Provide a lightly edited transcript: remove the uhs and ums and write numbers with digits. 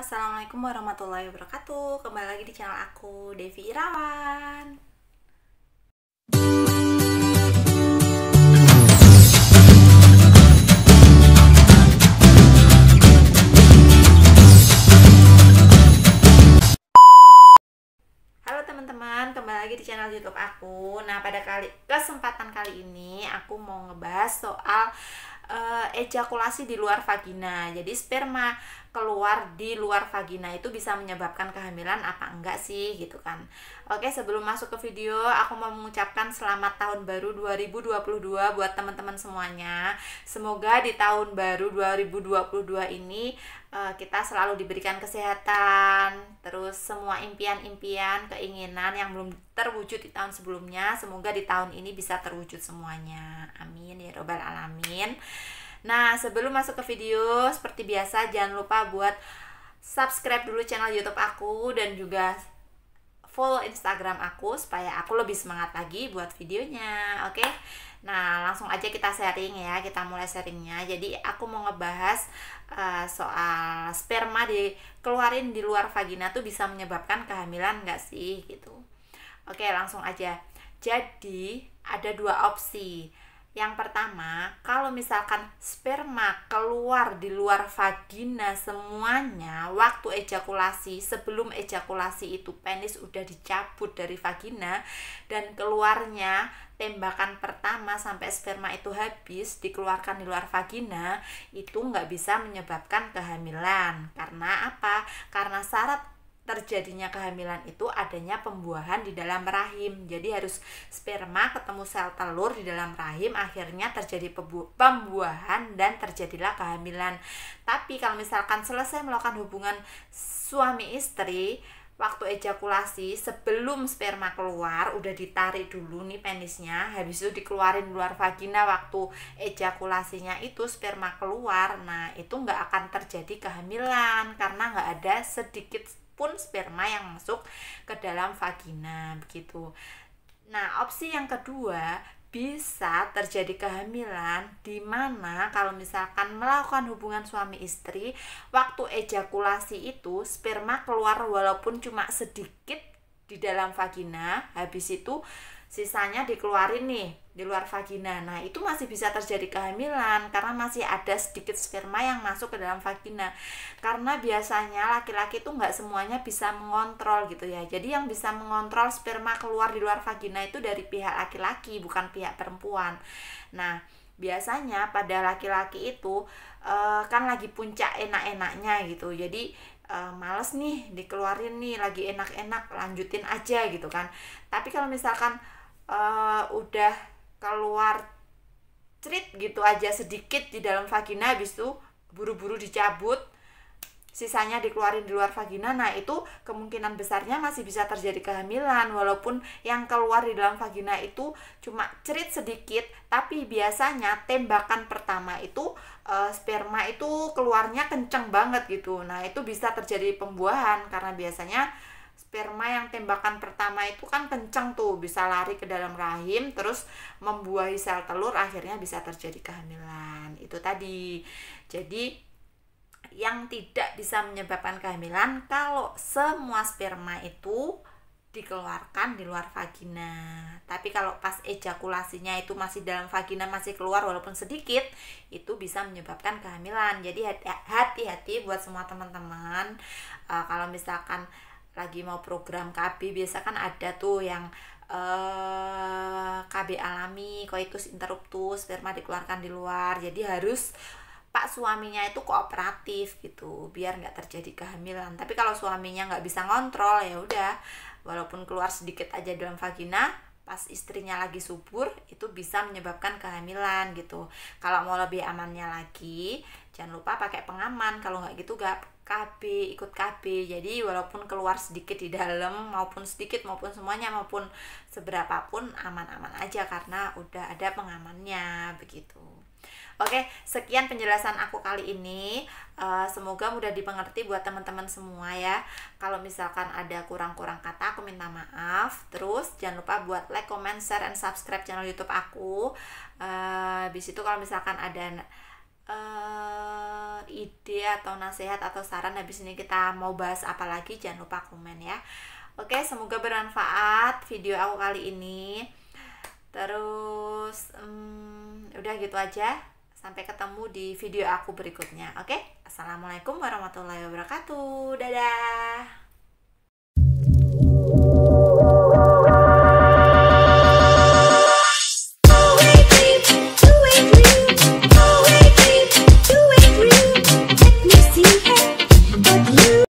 Assalamualaikum warahmatullahi wabarakatuh. Kembali lagi di channel aku, Devi Irawan. Halo teman-teman, kembali lagi di channel YouTube aku. Nah, pada kesempatan kali ini aku mau ngebahas soal ejakulasi di luar vagina. Jadi sperma keluar di luar vagina itu bisa menyebabkan kehamilan apa enggak sih gitu kan. Oke, sebelum masuk ke video, aku mau mengucapkan selamat tahun baru 2022 buat teman-teman semuanya. Semoga di tahun baru 2022 ini kita selalu diberikan kesehatan, terus semua impian-impian, keinginan yang belum terwujud di tahun sebelumnya, semoga di tahun ini bisa terwujud semuanya. Amin ya robbal alamin. Nah, sebelum masuk ke video, seperti biasa jangan lupa buat subscribe dulu channel YouTube aku dan juga follow Instagram aku supaya aku lebih semangat lagi buat videonya. Oke. Nah, langsung aja kita sharing ya. Kita mulai sharingnya. Jadi aku mau ngebahas soal sperma dikeluarin di luar vagina tuh bisa menyebabkan kehamilan nggak sih gitu. Oke, langsung aja. Jadi ada dua opsi. Yang pertama, kalau misalkan sperma keluar di luar vagina semuanya, waktu ejakulasi, sebelum ejakulasi itu penis udah dicabut dari vagina dan keluarnya tembakan pertama sampai sperma itu habis dikeluarkan di luar vagina, itu nggak bisa menyebabkan kehamilan. Karena apa? Karena syarat terjadinya kehamilan itu adanya pembuahan di dalam rahim. Jadi harus sperma ketemu sel telur di dalam rahim, akhirnya terjadi pembuahan dan terjadilah kehamilan. Tapi kalau misalkan selesai melakukan hubungan suami istri, waktu ejakulasi sebelum sperma keluar udah ditarik dulu nih penisnya, habis itu dikeluarin luar vagina, waktu ejakulasinya itu sperma keluar, nah itu nggak akan terjadi kehamilan karena nggak ada sedikit pun sperma yang masuk ke dalam vagina begitu. Nah, opsi yang kedua, bisa terjadi kehamilan di mana kalau misalkan melakukan hubungan suami istri, waktu ejakulasi itu sperma keluar walaupun cuma sedikit di dalam vagina, habis itu sisanya dikeluarin nih di luar vagina. Nah, itu masih bisa terjadi kehamilan karena masih ada sedikit sperma yang masuk ke dalam vagina. Karena biasanya laki-laki itu nggak semuanya bisa mengontrol gitu ya. Jadi yang bisa mengontrol sperma keluar di luar vagina itu dari pihak laki-laki, bukan pihak perempuan. Nah, biasanya pada laki-laki itu kan lagi puncak enak-enaknya gitu. Jadi males nih dikeluarin nih, lagi enak-enak, lanjutin aja gitu kan. Tapi kalau misalkan udah keluar cerit gitu aja sedikit di dalam vagina, habis itu buru-buru dicabut, sisanya dikeluarin di luar vagina, nah itu kemungkinan besarnya masih bisa terjadi kehamilan walaupun yang keluar di dalam vagina itu cuma cerit sedikit, tapi biasanya tembakan pertama itu sperma itu keluarnya kenceng banget gitu. Nah, itu bisa terjadi pembuahan karena biasanya sperma yang tembakan pertama itu kan kenceng tuh, bisa lari ke dalam rahim terus membuahi sel telur, akhirnya bisa terjadi kehamilan. Itu tadi. Jadi yang tidak bisa menyebabkan kehamilan kalau semua sperma itu dikeluarkan di luar vagina. Tapi kalau pas ejakulasinya itu masih dalam vagina, masih keluar walaupun sedikit, itu bisa menyebabkan kehamilan. Jadi hati-hati buat semua teman-teman. Kalau misalkan lagi mau program KB, biasa kan ada tuh yang KB alami, coitus interruptus, sperma dikeluarkan di luar. Jadi harus pak suaminya itu kooperatif gitu biar nggak terjadi kehamilan. Tapi kalau suaminya nggak bisa ngontrol, ya udah walaupun keluar sedikit aja dalam vagina, pas istrinya lagi subur itu bisa menyebabkan kehamilan gitu. Kalau mau lebih amannya lagi, jangan lupa pakai pengaman. Kalau nggak gitu gak KB, ikut KB. Jadi walaupun keluar sedikit di dalam, maupun sedikit maupun semuanya maupun seberapa pun aman-aman aja karena udah ada pengamannya begitu. Oke, sekian penjelasan aku kali ini. Semoga mudah dimengerti buat teman-teman semua ya. Kalau misalkan ada kurang-kurang kata, aku minta maaf. Terus jangan lupa buat like, comment, share, and subscribe channel YouTube aku. Habis itu kalau misalkan ada ide atau nasihat atau saran habis ini kita mau bahas apa lagi, jangan lupa komen ya. Oke, semoga bermanfaat video aku kali ini. Terus udah gitu aja. Sampai ketemu di video aku berikutnya. Oke, assalamualaikum warahmatullahi wabarakatuh. Dadah.